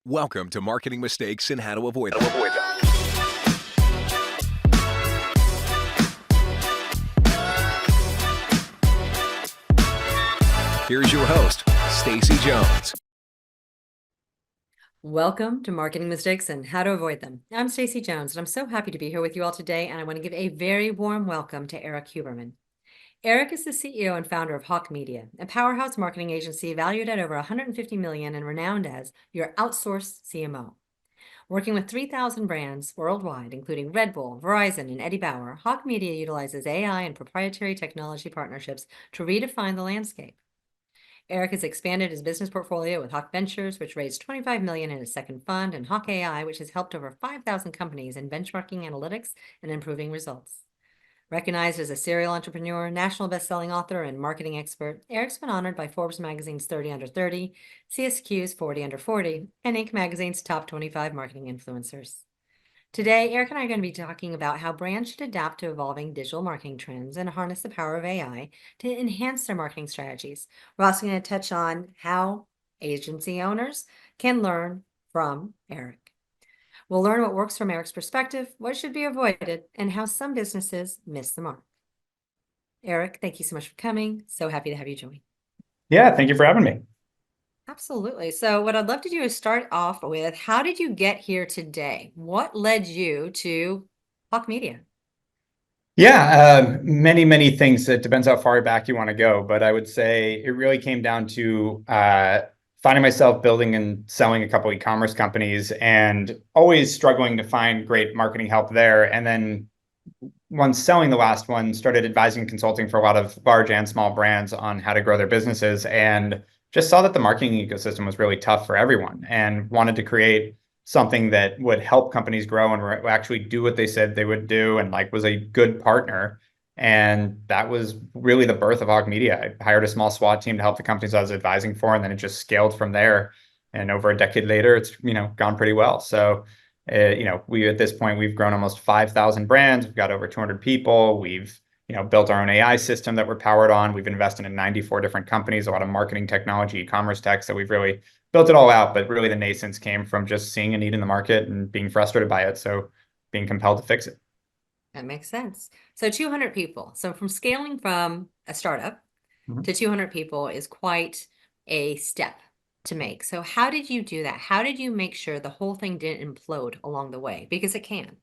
Welcome to Marketing Mistakes and How to Avoid Them. Here's your host, Stacy Jones. Welcome to Marketing Mistakes and How to Avoid Them. I'm Stacy Jones, and I'm so happy to be here with you all today, and I want to give a very warm welcome to Erik Huberman. Erik is the CEO and founder of Hawk Media, a powerhouse marketing agency valued at over $150 million and renowned as your outsourced CMO. Working with 3,000 brands worldwide, including Red Bull, Verizon, and Eddie Bauer, Hawk Media utilizes AI and proprietary technology partnerships to redefine the landscape. Erik has expanded his business portfolio with Hawk Ventures, which raised $25 million in his second fund, and Hawk AI, which has helped over 5,000 companies in benchmarking analytics and improving results. Recognized as a serial entrepreneur, national best-selling author, and marketing expert, Erik's been honored by Forbes magazine's 30 Under 30, CSQ's 40 Under 40, and Inc. magazine's top 25 marketing influencers. Today, Erik and I are going to be talking about how brands should adapt to evolving digital marketing trends and harness the power of AI to enhance their marketing strategies. We're also going to touch on how agency owners can learn from Erik. We'll learn what works from Erik's perspective, what should be avoided, and how some businesses miss the mark. Erik, thank you so much for coming. So happy to have you join. Yeah, thank you for having me. Absolutely. So what I'd love to do is start off with, how did you get here today? What led you to Hawk Media? Yeah, many things. It depends how far back you want to go, but I would say it really came down to finding myself building and selling a couple e-commerce companies and always struggling to find great marketing help there. And then once selling the last one, started advising and consulting for a lot of large and small brands on how to grow their businesses, and just saw that the marketing ecosystem was really tough for everyone and wanted to create something that would help companies grow and actually do what they said they would do, and like was a good partner. And that was really the birth of Hawk Media. I hired a small SWAT team to help the companies I was advising for, and then it just scaled from there. And over a decade later, it's gone pretty well. So we at this point we've grown almost 5,000 brands. We've got over 200 people. We've built our own AI system that we're powered on. We've invested in 94 different companies, a lot of marketing technology, e-commerce tech. So we've really built it all out. But really, the nascence came from just seeing a need in the market and being frustrated by it. So being compelled to fix it. That makes sense. So 200 people. So from scaling from a startup to 200 people is quite a step to make. So how did you do that? How did you make sure the whole thing didn't implode along the way? Because it can.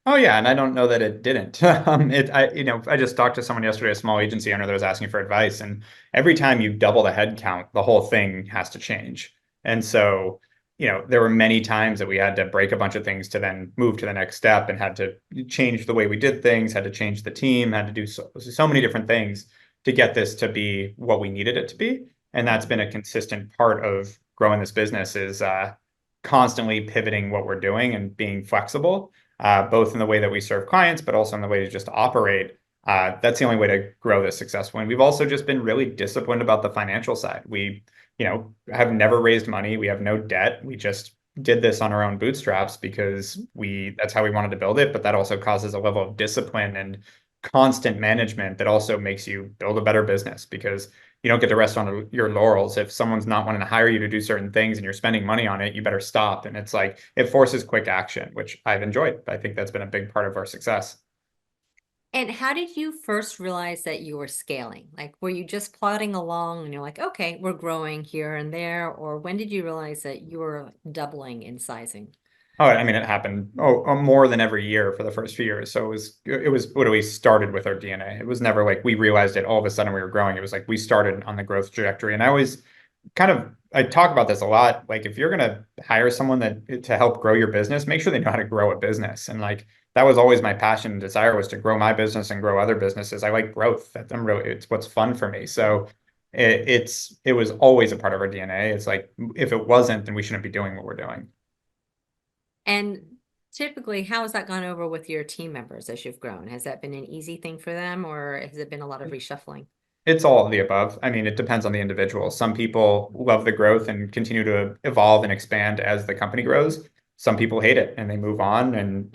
Oh yeah, and I don't know that it didn't. I just talked to someone yesterday, a small agency owner that was asking for advice, and every time you double the head count, the whole thing has to change. And so, there were many times that we had to break a bunch of things to then move to the next step, and had to change the way we did things, had to change the team, had to do so many different things to get this to be what we needed it to be. And that's been a consistent part of growing this business, is constantly pivoting what we're doing and being flexible. Both in the way that we serve clients, but also in the way to just operate. That's the only way to grow this successfully. And we've also just been really disciplined about the financial side. We, have never raised money. We have no debt. We just did this on our own bootstraps because that's how we wanted to build it. But that also causes a level of discipline and constant management that also makes you build a better business, because you don't get to rest on your laurels. If someone's not wanting to hire you to do certain things and you're spending money on it, you better stop. And it's like, it forces quick action, which I've enjoyed. I think that's been a big part of our success. And how did you first realize that you were scaling? Like, were you just plodding along and you're like, okay, we're growing here and there? Or when did you realize that you were doubling in sizing? Oh, I mean, it happened more than every year for the first few years. So it was literally started with our DNA. It was never like we realized it all of a sudden we were growing. It was like we started on the growth trajectory. And I talk about this a lot. Like, if you're going to hire someone to help grow your business, make sure they know how to grow a business. And like, that was always my passion and desire, was to grow my business and grow other businesses. I like growth. It's what's fun for me. So it was always a part of our DNA. It's like, if it wasn't, then we shouldn't be doing what we're doing. And typically, how has that gone over with your team members as you've grown? Has that been an easy thing for them, or has it been a lot of reshuffling? It's all of the above. I mean, it depends on the individual. Some people love the growth and continue to evolve and expand as the company grows. Some people hate it and they move on, and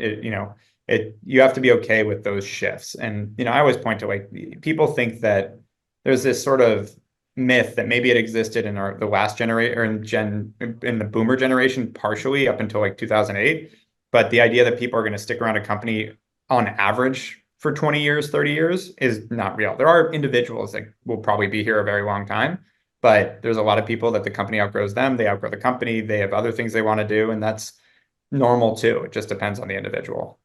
you have to be okay with those shifts. And I always point to, like, people think that there's this sort of myth that maybe it existed in the last generation or in the boomer generation partially up until like 2008. But the idea that people are going to stick around a company on average for 20 years, 30 years is not real. There are individuals that will probably be here a very long time, but there's a lot of people that the company outgrows them. They outgrow the company. They have other things they want to do. And that's normal too. It just depends on the individual.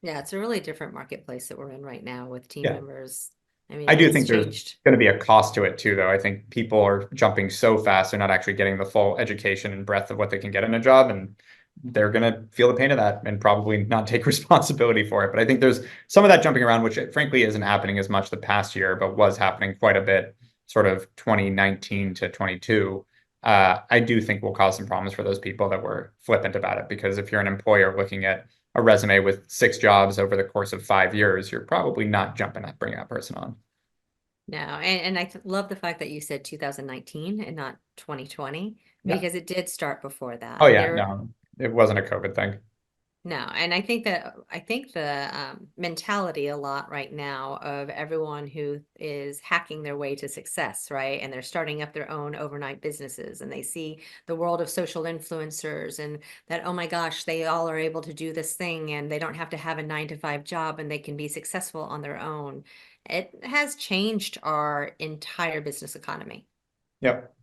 Yeah, it's a really different marketplace that we're in right now with team Yeah. members. I mean, I do it's think there's changed. going to be a cost to it too, though. I think people are jumping so fast, they're not actually getting the full education and breadth of what they can get in a job. And they're going to feel the pain of that and probably not take responsibility for it. But I think there's some of that jumping around, which frankly isn't happening as much the past year, but was happening quite a bit, sort of 2019 to 22. I do think will cause some problems for those people that were flippant about it. Because if you're an employer looking at a resume with 6 jobs over the course of 5 years, you're probably not jumping at bringing that person on. No, and I love the fact that you said 2019 and not 2020 Yeah. because it did start before Oh that. yeah, no, it wasn't a COVID thing. No, and I think the mentality a lot right now of everyone who is hacking their way to success, right? And they're starting up their own overnight businesses and they see the world of social influencers and that, oh my gosh, they all are able to do this thing and they don't have to have a 9 to 5 job and they can be successful on their own. It has changed our entire business economy. Yep,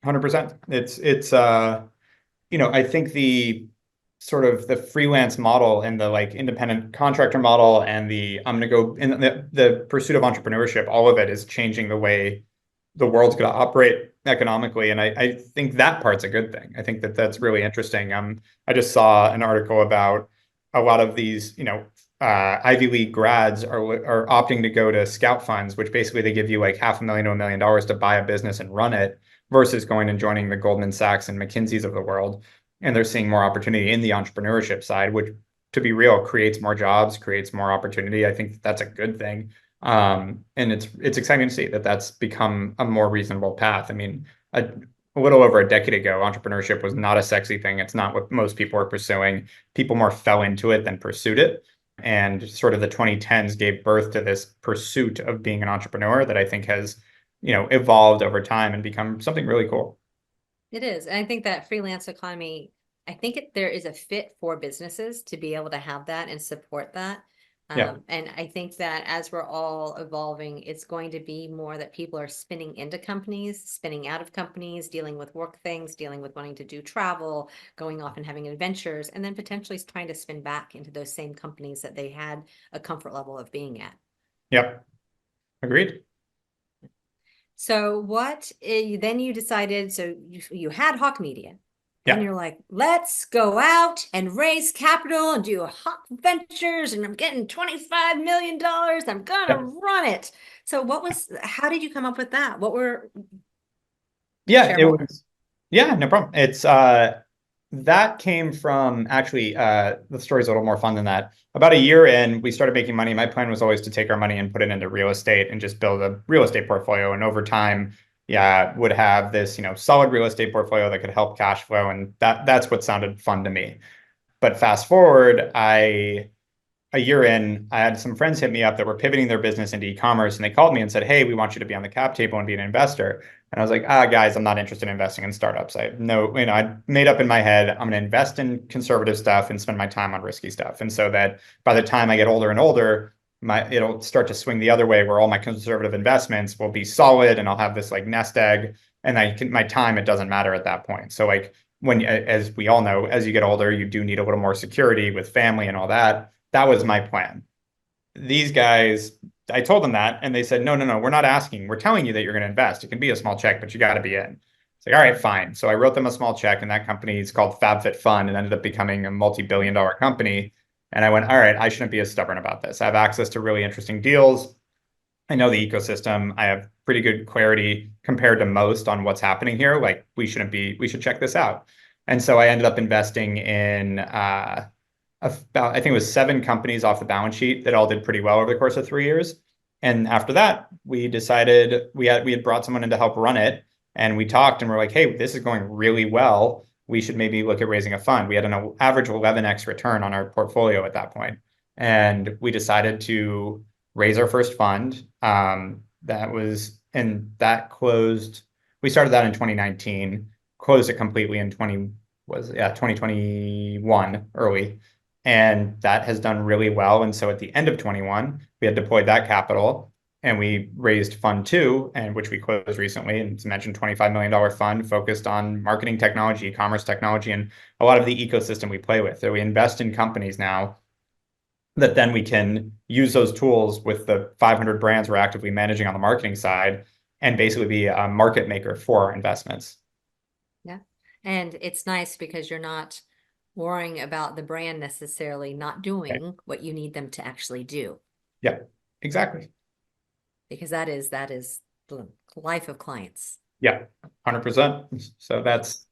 100%. It's I think the sort of the freelance model and the like independent contractor model and the I'm going to go in the pursuit of entrepreneurship, all of it is changing the way the world's going to operate economically. And I think that part's a good thing. I think that that's really interesting. I just saw an article about a lot of these, Ivy League grads are opting to go to scout funds, which basically they give you like $500,000 to $1 million to buy a business and run it versus going and joining the Goldman Sachs and McKinsey's of the world. And they're seeing more opportunity in the entrepreneurship side, which, to be real, creates more jobs, creates more opportunity. I think that's a good thing. And it's exciting to see that that's become a more reasonable path. I mean, a little over a decade ago, entrepreneurship was not a sexy thing. It's not what most people are pursuing. People more fell into it than pursued it. And sort of the 2010s gave birth to this pursuit of being an entrepreneur that I think has, evolved over time and become something really cool. It is. And I think that freelance economy, I think there is a fit for businesses to be able to have that and support that. Yeah. And I think that as we're all evolving, it's going to be more that people are spinning into companies, spinning out of companies, dealing with work things, dealing with wanting to do travel, going off and having adventures, and then potentially trying to spin back into those same companies that they had a comfort level of being at. Yep. Agreed. So then you decided, so you had Hawk Media. And Yeah. you're like, let's go out and raise capital and do a Hawk Ventures, and I'm getting $25 million. I'm gonna Yeah. run it. So how did you come up with that? Yeah, Share it more. was. Yeah, no problem. It's that came from actually the story's a little more fun than that. About a year in, we started making money. My plan was always to take our money and put it into real estate and just build a real estate portfolio. And over time, yeah, would have this, solid real estate portfolio that could help cash flow. And that's what sounded fun to me. But fast forward, a year in, I had some friends hit me up that were pivoting their business into e-commerce, and they called me and said, "Hey, we want you to be on the cap table and be an investor." And I was like, guys, I'm not interested in investing in startups. I made up in my head, I'm going to invest in conservative stuff and spend my time on risky stuff. And so that by the time I get older and older, it'll start to swing the other way where all my conservative investments will be solid and I'll have this like nest egg, and my time, it doesn't matter at that point. So like as we all know, as you get older, you do need a little more security with family and all that. That was my plan. These guys, I told them that, and they said, no, we're not asking. We're telling you that you're going to invest. It can be a small check, but you got to be in. It's like, all right, fine. So I wrote them a small check, and that company is called FabFitFun and ended up becoming a multi-billion-dollar company. And I went, all right, I shouldn't be as stubborn about this. I have access to really interesting deals. I know the ecosystem. I have pretty good clarity compared to most on what's happening here. Like we should check this out. And so I ended up investing in about, I think it was 7 companies off the balance sheet that all did pretty well over the course of 3 years. And after that, we decided we had brought someone in to help run it. And we talked and we're like, hey, this is going really well. We should maybe look at raising a fund. We had an average 11x return on our portfolio at that point. And we decided to raise our first fund. That was and that closed. We started that in 2019, closed it completely in 2021 early. And that has done really well. And so at the end of 21, we had deployed that capital and we raised fund two, and which we closed recently. And it's mentioned $25 million fund focused on marketing technology, e-commerce technology, and a lot of the ecosystem we play with. So we invest in companies now that then we can use those tools with the 500 brands we're actively managing on the marketing side and basically be a market maker for our investments. Yeah. And it's nice because you're not worrying about the brand necessarily not doing what you need them to actually do. Yeah, exactly. Because that is the life of clients. Yeah, 100%. So that's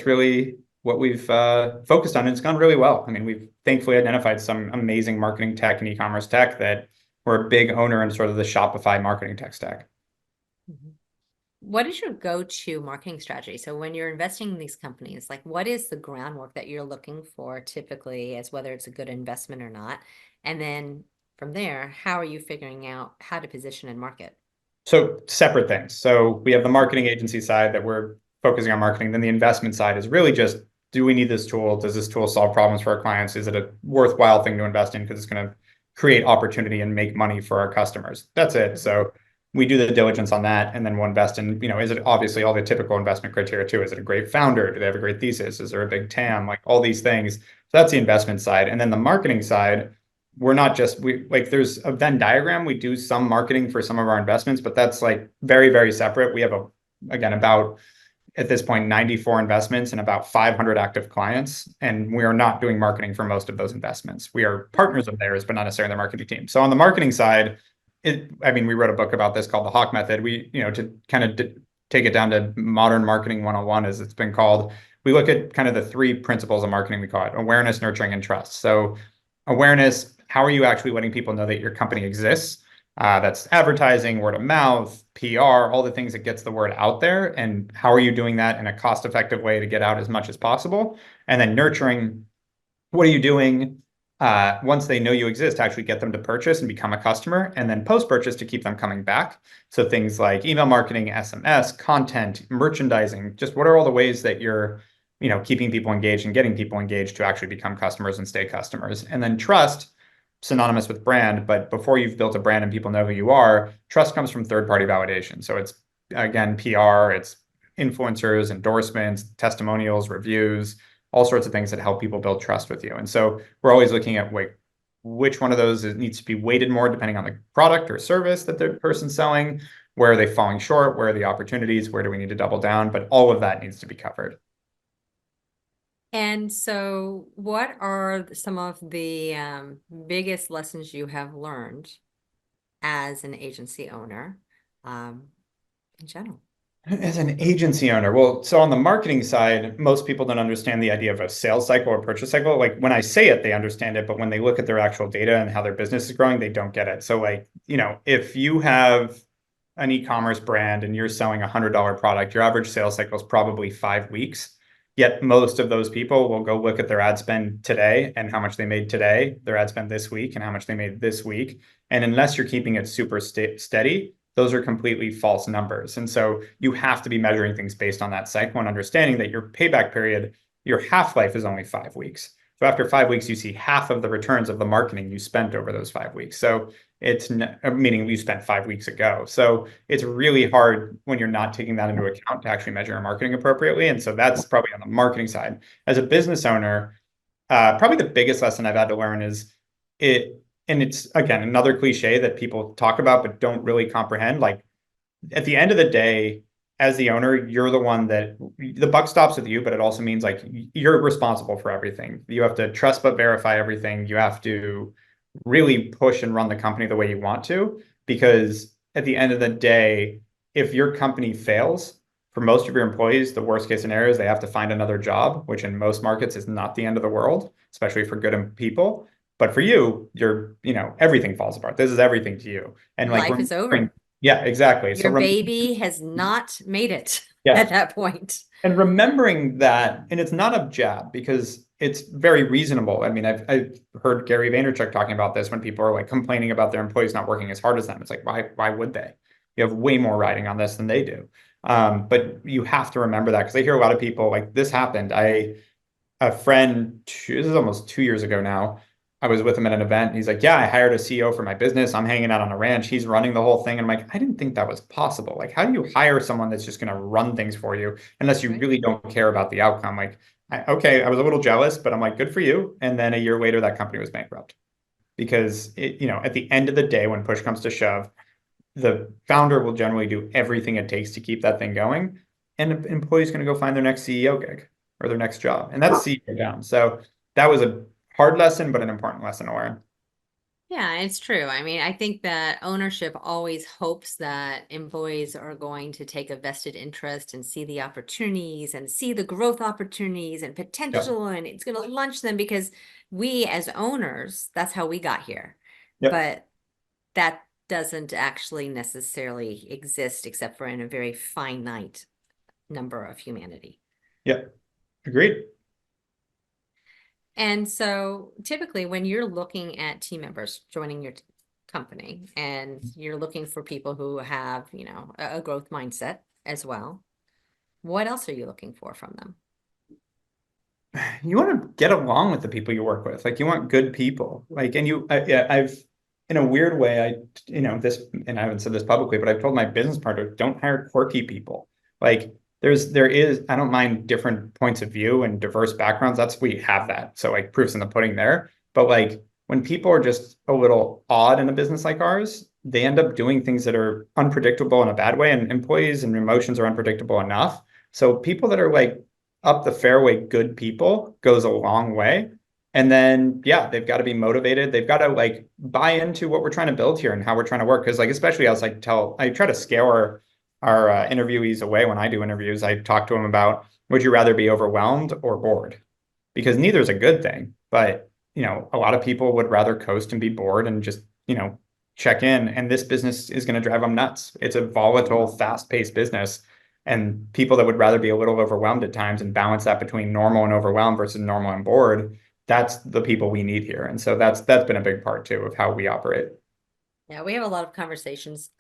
really what we've focused on. It's gone really well. I mean, we've thankfully identified some amazing marketing tech and e-commerce tech that we're a big owner in sort of the Shopify marketing tech stack. Mm-hmm. What is your go-to marketing strategy? So when you're investing in these companies, like what is the groundwork that you're looking for typically as whether it's a good investment or not? And then from there, how are you figuring out how to position and market? So separate things. So we have the marketing agency side that we're focusing on marketing. Then the investment side is really just, do we need this tool? Does this tool solve problems for our clients? Is it a worthwhile thing to invest in because it's going to create opportunity and make money for our customers? That's it. So we do the diligence on that, and then we'll invest in, is it obviously all the typical investment criteria too? Is it a great founder? Do they have a great thesis? Is there a big TAM? Like all these things. So that's the investment side. And then the marketing side, we're not just there's a Venn diagram. We do some marketing for some of our investments, but that's like very, very separate. We have about at this point 94 investments and about 500 active clients, and we are not doing marketing for most of those investments. We are partners of theirs, but not necessarily their marketing team. So on the marketing side, we wrote a book about this called the Hawk Method. We, to kind of take it down to modern marketing 101, as it's been called. We look at kind of the three principles of marketing. We call it awareness, nurturing, and trust. So awareness, how are you actually letting people know that your company exists? That's advertising, word of mouth, PR, all the things that gets the word out there. And how are you doing that in a cost-effective way to get out as much as possible? And then nurturing, what are you doing once they know you exist to actually get them to purchase and become a customer? And then post-purchase to keep them coming back. So things like email marketing, SMS, content, merchandising, just what are all the ways that you're keeping people engaged and getting people engaged to actually become customers and stay customers. And then trust, synonymous with brand, but before you've built a brand and people know who you are, trust comes from third-party validation. So it's, again, PR, it's influencers, endorsements, testimonials, reviews, all sorts of things that help people build trust with you. And so we're always looking at which one of those needs to be weighted more depending on the product or service that the person's selling, where are they falling short, where are the opportunities, where do we need to double down, but all of that needs to be covered. And so what are some of the biggest lessons you have learned as an agency owner in general? As an agency owner, well, so on the marketing side, most people don't understand the idea of a sales cycle or purchase cycle. Like when I say it, they understand it, but when they look at their actual data and how their business is growing, they don't get it. So if you have an e-commerce brand and you're selling a $100 product, your average sales cycle is probably 5 weeks. Yet most of those people will go look at their ad spend today and how much they made today, their ad spend this week and how much they made this week. And unless you're keeping it super steady, those are completely false numbers. And so you have to be measuring things based on that cycle and understanding that your payback period, your half-life is only 5 weeks. So after 5 weeks, you see half of the returns of the marketing you spent over those 5 weeks. So it's meaning you spent 5 weeks ago. So it's really hard when you're not taking that into account to actually measure your marketing appropriately. And so that's probably on the marketing side. As a business owner, probably the biggest lesson I've had to learn is and it's, again, another cliche that people talk about but don't really comprehend. Like at the end of the day, as the owner, you're the one that the buck stops with you, but it also means like you're responsible for everything. You have to trust but verify everything. You have to really push and run the company the way you want to, because at the end of the day, if your company fails, for most of your employees, the worst case scenario is they have to find another job, which in most markets is not the end of the world, especially for good people. But for you, everything falls apart. This is everything to you. And life is over. Yeah, exactly. Your baby has not made it at that point. And remembering that, and it's not a jab because it's very reasonable. I mean, I've heard Gary Vaynerchuk talking about this when people are like complaining about their employees not working as hard as them. It's like, why would they? You have way more riding on this than they do. But you have to remember that, because I hear a lot of people like, this happened. A friend, this is almost 2 years ago now. I was with him at an event. And he's like, yeah, I hired a CEO for my business. I'm hanging out on a ranch. He's running the whole thing. And I'm like, I didn't think that was possible. Like, how do you hire someone that's just going to run things for you unless you Right. really don't care about the outcome? Like, okay, I was a little jealous, but I'm like, good for you. And then a year later, that company was bankrupt because at the end of the day, when push comes to shove, the founder will generally do everything it takes to keep that thing going. And the employee's going to go find their next CEO gig or their next job. And that's CEO down. So that was a hard lesson, but an important lesson to learn. Yeah, it's true. I mean, I think that ownership always hopes that employees are going to take a vested interest and see the opportunities and see the growth opportunities and Yeah. potential, and it's going to launch them because we as owners, that's how we got here. Yeah. But that doesn't actually necessarily exist except for in a very finite number of humanity. Yeah. Agreed. And so typically when you're looking at team members joining your company and you're looking for people who have, a growth mindset as well, what else are you looking for from them? You want to get along with the people you work with. Like, you want good people. Like, and I've, in a weird way, this, and I haven't said this publicly, but I've told my business partner, don't hire quirky people. Like, I don't mind different points of view and diverse backgrounds. We have that. So like, proof's in the pudding there. But like, when people are just a little odd in a business like ours, they end up doing things that are unpredictable in a bad way. And employees and emotions are unpredictable enough. So people that are like up the fairway, good people, goes a long way. And then, yeah, they've got to be motivated. They've got to like buy into what we're trying to build here and how we're trying to work. Because like, especially I try to scare our interviewees away when I do interviews. I talk to them about, would you rather be overwhelmed or bored? Because neither is a good thing. But, a lot of people would rather coast and be bored and just, check in. And this business is going to drive them nuts. It's a volatile, fast-paced business. And people that would rather be a little overwhelmed at times and balance that between normal and overwhelmed versus normal and bored, that's the people we need here. And so that's been a big part too of how we operate. Yeah, we have a lot of conversations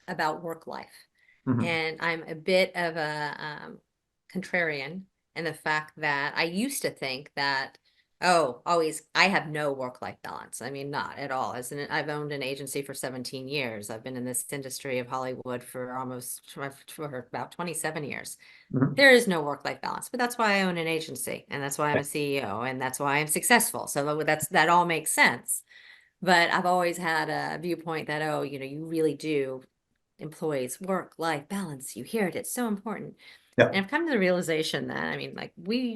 about work life. Mhm. And I'm a bit of a contrarian in the fact that I used to think that, I have no work-life balance. I mean, not at all. I've owned an agency for 17 years. I've been in this industry of Hollywood for about 27 years. Mhm. There is no work-life balance, but that's why I own an agency, and that's why I'm a CEO, and that's why I'm successful. So that all makes sense. But I've always had a viewpoint that, you really do employees work-life balance. You hear it, it's so important. Yeah. And I've come to the realization that, I mean, like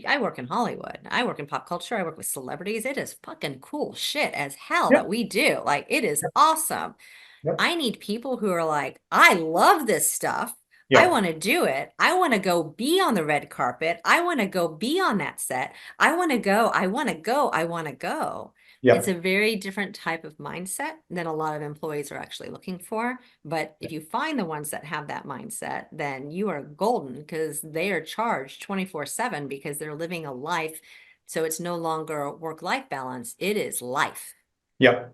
I work in Hollywood, I work in pop culture, I work with celebrities. It is fucking cool shit as hell Yeah. that we do. Like, it is awesome. Yeah. I need people who are like, I love this stuff. I Yeah. want to do it. I want to go be on the red carpet. I want to go be on that set. I want to go. I want to go. I want to go. Yeah. It's a very different type of mindset than a lot of employees are actually looking for. But if you find the ones that have that mindset, then you are golden because they are charged 24/7 because they're living a life. So it's no longer a work-life balance. It is life. Yep.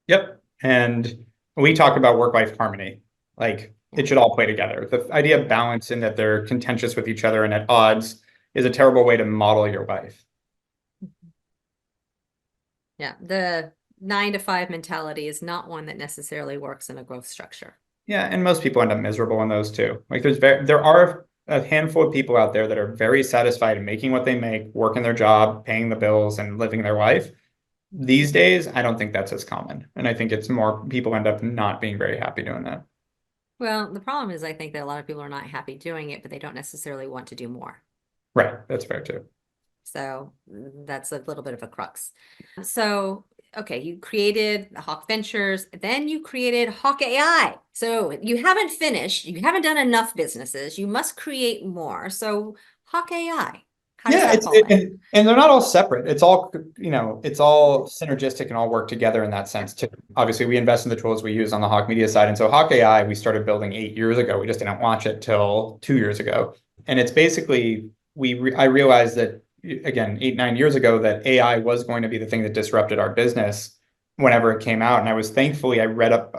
Yep. And we talk about work-life harmony. Like, it should all play together. The idea of balance in that they're contentious with each other and at odds is a terrible way to model your life. Yeah, the 9 to 5 mentality is not one that necessarily works in a growth structure. Yeah, and most people end up miserable in those too. Like, there are a handful of people out there that are very satisfied in making what they make, working their job, paying the bills, and living their life. These days, I don't think that's as common. And I think it's more people end up not being very happy doing that. Well, the problem is I think that a lot of people are not happy doing it, but they don't necessarily want to do more. Right. That's fair too. So that's a little bit of a crux. So, okay, you created Hawk Ventures, then you created Hawk AI. So you haven't finished, you haven't done enough businesses, you must create more. So Hawk AI, how does Yeah, that fall in? and they're not all separate. It's all, it's all synergistic and all work together in that sense too. Obviously, we invest in the tools we use on the Hawk Media side. And so Hawk AI, we started building 8 years ago. We just didn't launch it till 2 years ago. And it's basically, I realized that, again, 8, 9 years ago, that AI was going to be the thing that disrupted our business. whenever it came out. And I read up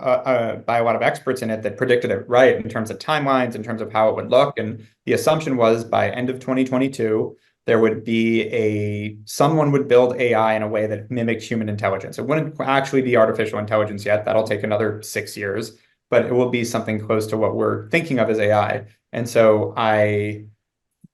by a lot of experts in it that predicted it right in terms of timelines, in terms of how it would look. And the assumption was by end of 2022, there would be someone would build AI in a way that mimics human intelligence. It wouldn't actually be artificial intelligence yet. That'll take another 6 years, but it will be something close to what we're thinking of as AI. And so I,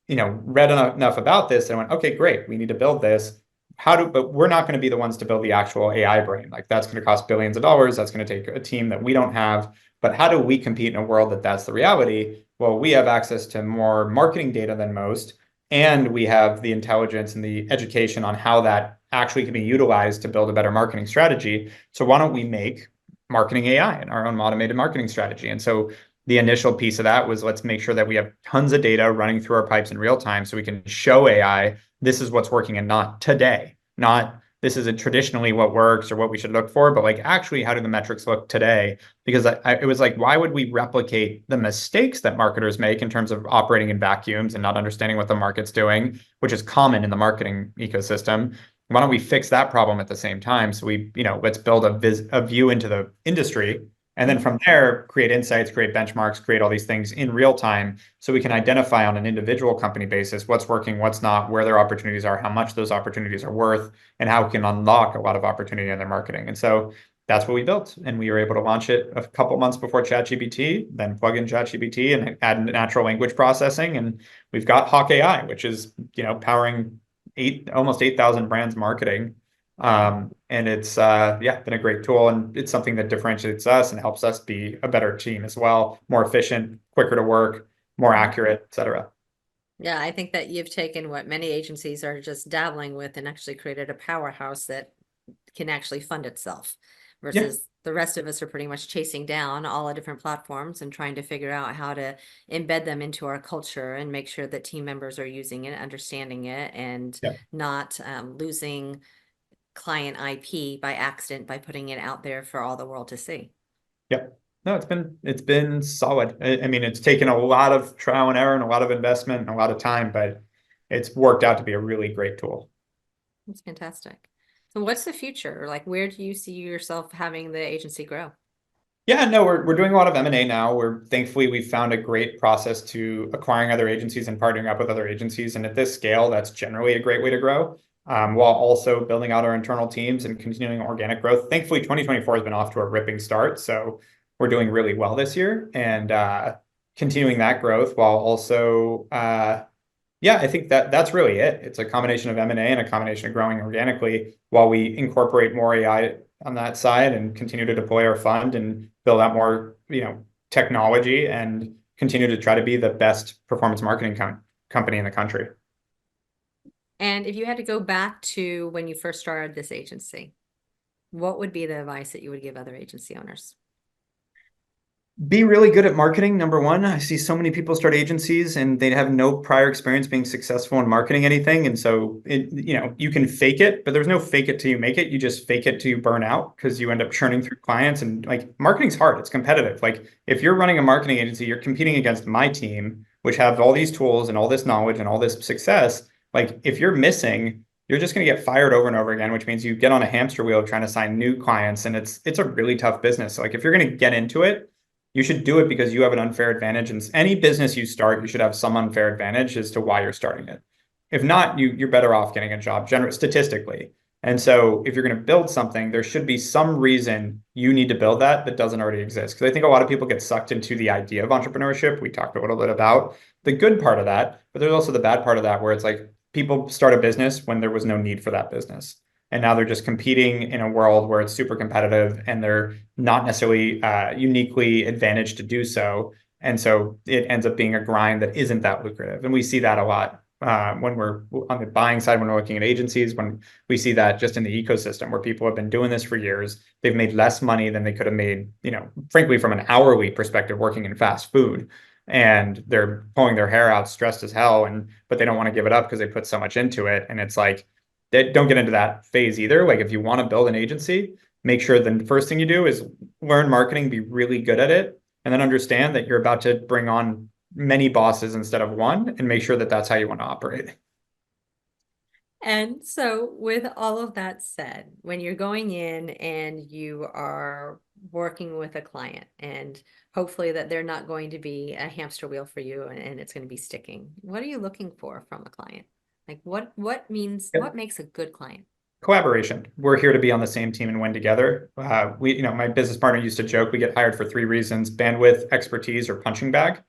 read enough about this and I went, okay, great, we need to build this. But we're not going to be the ones to build the actual AI brain. Like that's going to cost billions of dollars. That's going to take a team that we don't have. But how do we compete in a world that's the reality? Well, we have access to more marketing data than most, and we have the intelligence and the education on how that actually can be utilized to build a better marketing strategy. So why don't we make marketing AI and our own automated marketing strategy? And so the initial piece of that was let's make sure that we have tons of data running through our pipes in real time so we can show AI this is what's working and not today, not this isn't traditionally what works or what we should look for, but like actually how do the metrics look today? Because it was like, why would we replicate the mistakes that marketers make in terms of operating in vacuums and not understanding what the market's doing, which is common in the marketing ecosystem? Why don't we fix that problem at the same time? So let's build a view into the industry. And then from there, create insights, create benchmarks, create all these things in real time so we can identify on an individual company basis what's working, what's not, where their opportunities are, how much those opportunities are worth, and how we can unlock a lot of opportunity in their marketing. And so that's what we built. And we were able to launch it a couple months before ChatGPT, then plug in ChatGPT and add natural language processing. And we've got Hawk AI, which is, powering almost 8,000 brands marketing. And it's been a great tool, and it's something that differentiates us and helps us be a better team as well, more efficient, quicker to work, more accurate, et cetera. Yeah, I think that you've taken what many agencies are just dabbling with and actually created a powerhouse that can actually fund itself versus the rest of us are pretty much chasing down all the different platforms and trying to figure out how to embed them into our culture and make sure that team members are using it, understanding it, and not losing client IP by accident by putting it out there for all the world to see. Yep. No, it's been solid. I mean, it's taken a lot of trial and error and a lot of investment and a lot of time, but it's worked out to be a really great tool. That's fantastic. So what's the future? Like, where do you see yourself having the agency grow? Yeah, no, we're doing a lot of M&A now. Thankfully we've found a great process to acquiring other agencies and partnering up with other agencies. And at this scale, that's generally a great way to grow, while also building out our internal teams and continuing organic growth. Thankfully, 2024 has been off to a ripping start. So we're doing really well this year and continuing that growth while also, I think that's really it. It's a combination of M&A and a combination of growing organically while we incorporate more AI on that side and continue to deploy our fund and build out more, technology and continue to try to be the best performance marketing company in the country. And if you had to go back to when you first started this agency, what would be the advice that you would give other agency owners? Be really good at marketing. Number one, I see so many people start agencies and they have no prior experience being successful in marketing anything. And so, you can fake it, but there's no fake it till you make it. You just fake it till you burn out because you end up churning through clients. And like marketing's hard. It's competitive. Like if you're running a marketing agency, you're competing against my team, which have all these tools and all this knowledge and all this success. Like if you're missing, you're just going to get fired over and over again, which means you get on a hamster wheel trying to sign new clients. And it's a really tough business. So like if you're going to get into it, you should do it because you have an unfair advantage. And any business you start, you should have some unfair advantage as to why you're starting it. If not, you're better off getting a job, statistically. And so if you're going to build something, there should be some reason you need to build that doesn't already exist. Because I think a lot of people get sucked into the idea of entrepreneurship. We talked a little bit about the good part of that, but there's also the bad part of that where it's like people start a business when there was no need for that business. And now they're just competing in a world where it's super competitive and they're not necessarily uniquely advantaged to do so. And so it ends up being a grind that isn't that lucrative. And we see that a lot when we're on the buying side, when we're looking at agencies, when we see that just in the ecosystem where people have been doing this for years, they've made less money than they could have made, frankly, from an hourly perspective, working in fast food. And they're pulling their hair out, stressed as hell, but they don't want to give it up because they put so much into it. And it's like, don't get into that phase either. Like if you want to build an agency, make sure the first thing you do is learn marketing, be really good at it, and then understand that you're about to bring on many bosses instead of one, and make sure that that's how you want to operate. And so, with all of that said, when you're going in and you are working with a client, and hopefully that they're not going to be a hamster wheel for you and it's going to be sticking, what are you looking for from a client? Like what means what Yep. makes a good client? Collaboration. We're here to be on the same team and win together. My business partner used to joke we get hired for three reasons: bandwidth, expertise, or punching bag.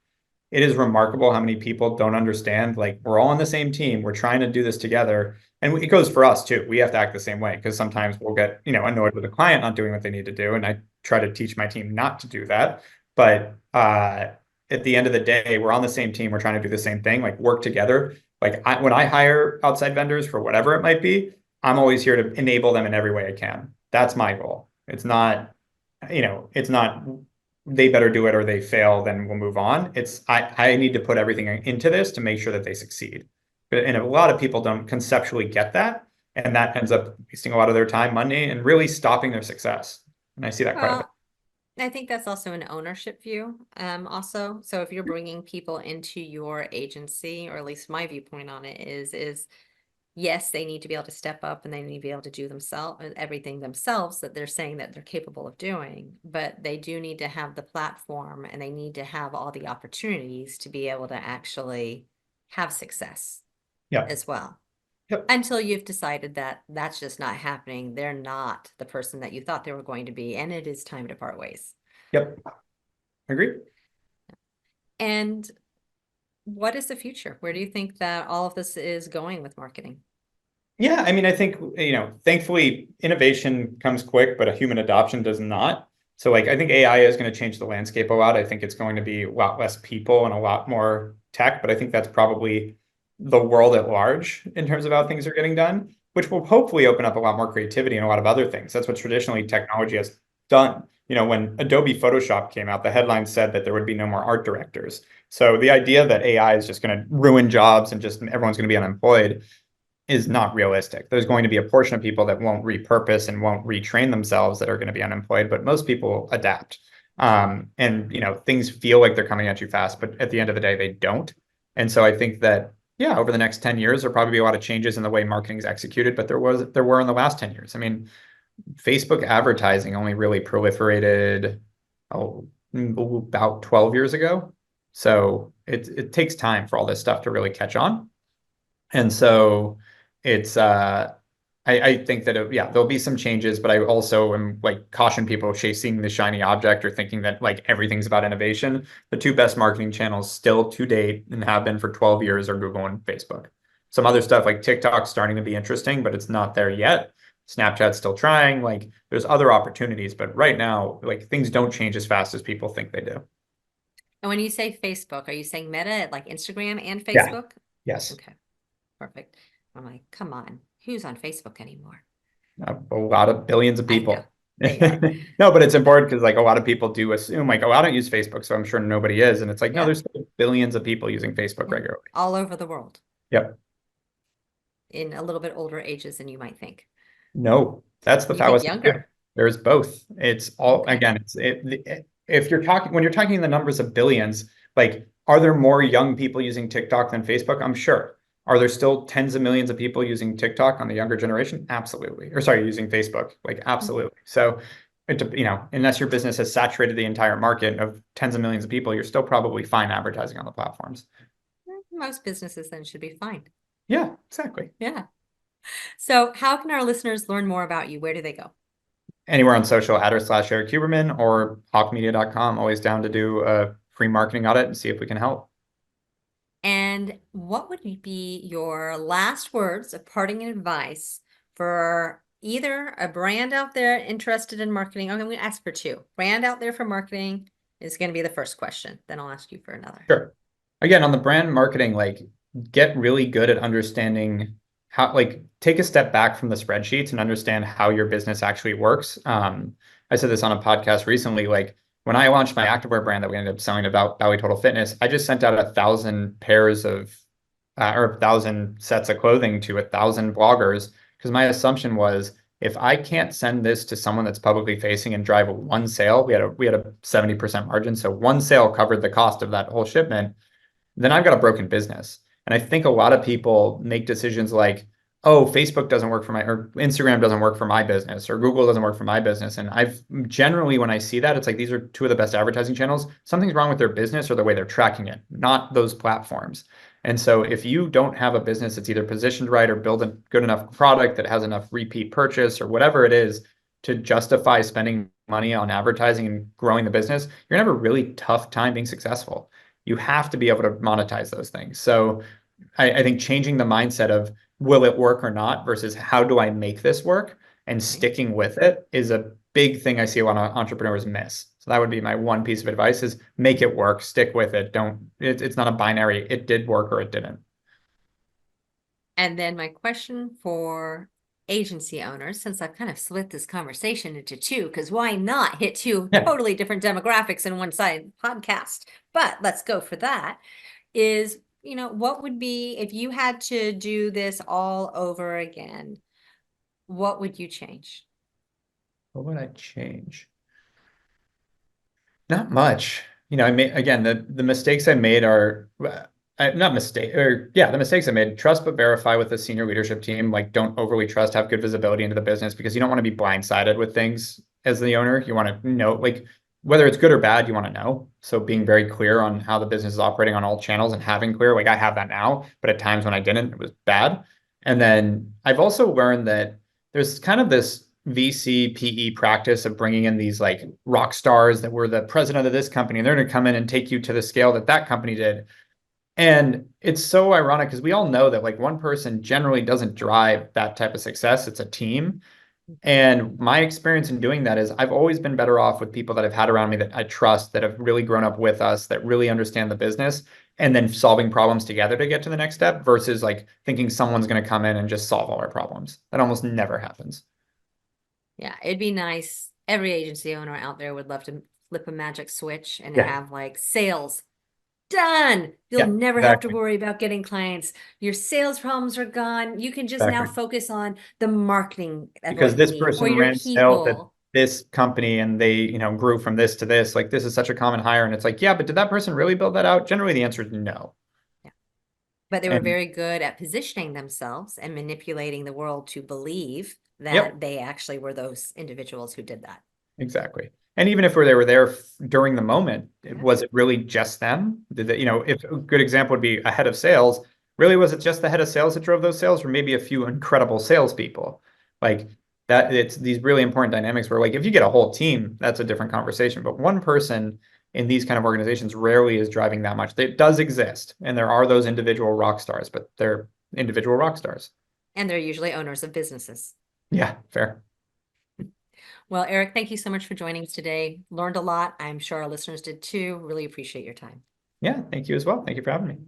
It is remarkable how many people don't understand, like, we're all on the same team. We're trying to do this together. And it goes for us too. We have to act the same way because sometimes we'll get, annoyed with a client not doing what they need to do. And I try to teach my team not to do that. But at the end of the day, we're on the same team. We're trying to do the same thing, like work together. Like when I hire outside vendors for whatever it might be, I'm always here to enable them in every way I can. That's my goal. It's not they better do it or they fail, then we'll move on. It's I need to put everything into this to make sure that they succeed. And a lot of people don't conceptually get that, and that ends up wasting a lot of their time, money, and really stopping their success. And I see that quite a bit. Well, I think that's also an ownership view. Also, so if you're bringing people into your agency, or at least my viewpoint on it is yes, they need to be able to step up and they need to be able to do themselves everything themselves that they're saying that they're capable of doing, but they do need to have the platform and they need to have all the opportunities to be able to actually have success Yeah. as well. Yep. Until you've decided that that's just not happening. They're not the person that you thought they were going to be, and it is time to part ways. Yep. Agree. And what is the future? Where do you think that all of this is going with marketing? Yeah, I mean, I think, thankfully innovation comes quick, but a human adoption does not. So like I think AI is going to change the landscape a lot. I think it's going to be a lot less people and a lot more tech, but I think that's probably the world at large in terms of how things are getting done, which will hopefully open up a lot more creativity and a lot of other things. That's what traditionally technology has done. When Adobe Photoshop came out, the headline said that there would be no more art directors. So the idea that AI is just going to ruin jobs and just everyone's going to be unemployed is not realistic. There's going to be a portion of people that won't repurpose and won't retrain themselves that are going to be unemployed, but most people adapt. And things feel like they're coming at you fast, but at the end of the day, they don't. And so I think that, yeah, over the next 10 years, there'll probably be a lot of changes in the way marketing is executed, but there were in the last 10 years. I mean, Facebook advertising only really proliferated about 12 years ago. So it takes time for all this stuff to really catch on. And so it's I think that yeah, there'll be some changes, but I also am like caution people chasing the shiny object or thinking that like everything's about innovation. The two best marketing channels still to date and have been for 12 years are Google and Facebook. Some other stuff like TikTok's starting to be interesting, but it's not there yet. Snapchat's still trying. Like there's other opportunities, but right now, like things don't change as fast as people think they do. And when you say Facebook, are you saying Meta, like Instagram and Yeah. Facebook? Yes. Okay, perfect. I'm like, come on, who's on Facebook anymore? A lot of billions of I people. know they are. No, but it's important because like a lot of people do assume like, oh, I don't use Facebook, so I'm sure nobody is. And it's like, no, Yeah. there's billions of people using Facebook Yeah. regularly. All over the world Yep. in a little bit older ages than you might think. No, that's the You think fallacy too. younger? There's both. It's all Okay. again, if you're talking when you're talking the numbers of billions, like are there more young people using TikTok than Facebook? I'm sure. Are there still tens of millions of people using TikTok on the younger generation? Absolutely. Or sorry, using Facebook. Like absolutely. So unless your business has saturated the entire market of tens of millions of people, you're still probably fine advertising on the platforms. Most businesses then should be fine. Yeah, exactly. Yeah. So how can our listeners learn more about you? Where do they go? Anywhere on social, @Eric Huberman or hawkmedia.com. Always down to do a free marketing audit and see if we can help. And what would be your last words of parting advice for either a brand out there interested in marketing? Okay, I'm going to ask for two. Brand out there for marketing is going to be the first question. Then I'll ask you for another. Sure. Again, on the brand marketing, like get really good at understanding how, like take a step back from the spreadsheets and understand how your business actually works. I said this on a podcast recently, like when I launched my activewear brand that we ended up selling about Bowie Total Fitness, I just sent out 1,000 pairs of or 1,000 sets of clothing to 1,000 bloggers because my assumption was if I can't send this to someone that's publicly facing and drive one sale, we had a 70% margin, so one sale covered the cost of that whole shipment. Then I've got a broken business. And I think a lot of people make decisions like, oh, Facebook doesn't work for my, or Instagram doesn't work for my business, or Google doesn't work for my business. And I've generally, when I see that, it's like, these are two of the best advertising channels. Something's wrong with their business or the way they're tracking it, not those platforms. And so if you don't have a business that's either positioned right or build a good enough product that has enough repeat purchase or whatever it is to justify spending money on advertising and growing the business, you're gonna have a really tough time being successful. You have to be able to monetize those things. So I think changing the mindset of will it work or not versus how do I make this work and sticking with it is a big thing I see a lot of entrepreneurs miss. So that would be my one piece of advice is make it work, stick with it. It's not a binary, it did work or it didn't. And then my question for agency owners, since I've kind of split this conversation into two, because why not hit two totally different demographics in one side podcast? But let's go for that. Is, what would be, if you had to do this all over again, what would you change? What would I change? Not much. I made, again, the mistakes I made are not mistake or yeah, the mistakes I made, trust but verify with the senior leadership team. Like, don't overly trust, have good visibility into the business because you don't want to be blindsided with things as the owner. You want to know, like, whether it's good or bad, you want to know. So being very clear on how the business is operating on all channels and having clear, like I have that now, but at times when I didn't, it was bad. And then I've also learned that there's kind of this VC PE practice of bringing in these like rock stars that were the president of this company, and they're going to come in and take you to the scale that that company did. And it's so ironic because we all know that like one person generally doesn't drive that type of success. It's a team. And my experience in doing that is I've always been better off with people that I've had around me that I trust, that have really grown up with us, that really understand the business, and then solving problems together to get to the next step versus like thinking someone's going to come in and just solve all our problems. That almost never happens. Yeah, it'd be nice. Every agency owner out there would love to flip a magic switch and Yeah. have like sales done. You'll Yeah, never have to exactly. worry about getting clients. Your sales problems are gone. You can just now Exactly. focus on the marketing of Because what you this need or person your ran sales at people. this company and they, grew from this to this. Like this is such a common hire. And it's like, yeah, but did that person really build that out? Generally, the answer is no. Yeah. But they were And very good at positioning themselves and manipulating the world to believe yep, that they actually were those individuals who did that. exactly. And even if they were there during the moment, Yeah. was it really just them? Did they, if a good example would be a head of sales, really was it just the head of sales that drove those sales, or maybe a few incredible salespeople? Like that, it's these really important dynamics where like if you get a whole team, that's a different conversation. But one person in these kind of organizations rarely is driving that much. It does exist, and there are those individual rock stars, but they're individual rock stars. And they're usually owners of businesses. Yeah, fair. Well, Erik, thank you so much for joining us today. Learned a lot. I'm sure our listeners did too. Really appreciate your time. Yeah, thank you as well. Thank you for having me.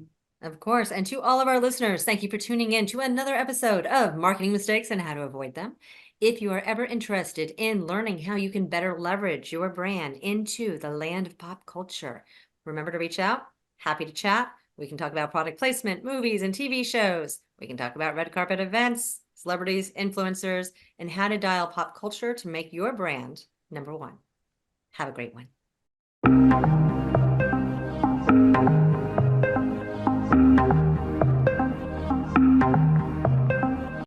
Of course. And to all of our listeners, thank you for tuning in to another episode of Marketing Mistakes and How to Avoid Them. If you are ever interested in learning how you can better leverage your brand into the land of pop culture, remember to reach out. Happy to chat. We can talk about product placement, movies, and TV shows. We can talk about red carpet events, celebrities, influencers, and how to dial pop culture to make your brand number one. Have a great one.